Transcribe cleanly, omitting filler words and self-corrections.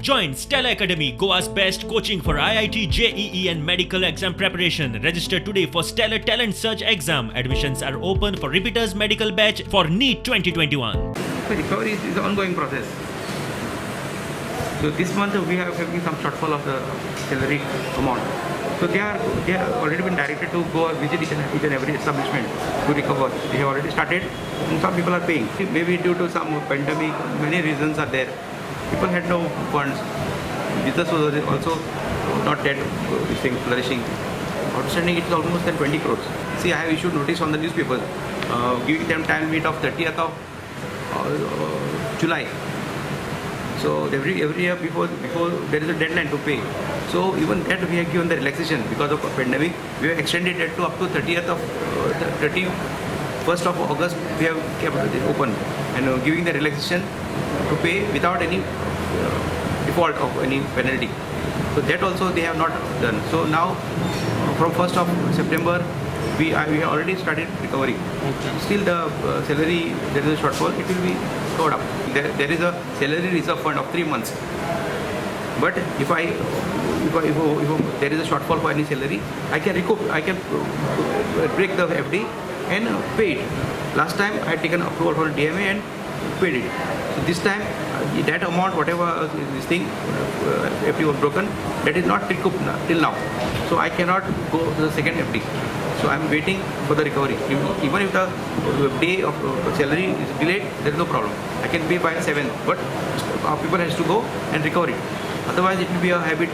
Join Stella Academy, Goa's best coaching for IIT, JEE and medical exam preparation. Register today for Stellar Talent Search exam. Admissions are open for repeaters medical batch for NEET 2021. So recovery is an ongoing process. So this month we have having some shortfall of the salary amount. So they are already been directed to go visit each and every establishment to recover. They have already started, and some people are paying. Maybe due to some pandemic, many reasons are there. People had no funds. Business was also not that flourishing. Outstanding, it is almost than 20 crores. See, I have issued notice on the newspaper, giving them time limit of 30th of July. So every year before there is a deadline to pay. So even that we have given the relaxation because of a pandemic. We have extended it to up to 31st of August. We have kept it open and giving the relaxation to pay without any default of any penalty. So that also they have not done. So now from 1st of September we have already started recovery. Okay. Still the salary, there is a shortfall, it will be covered up. There is a salary reserve fund of 3 months. But if there is a shortfall for any salary, I can recoup, I can break the FD and pay it. Last time I had taken approval for DMA and paid it. So this time that amount, whatever this thing, FD was broken, that is not recouped till now. So I cannot go to the second FD. So I am waiting for the recovery. Even if the day of salary is delayed, there is no problem. I can pay by 7th, but our people has to go and recover it. Otherwise, it will be a habit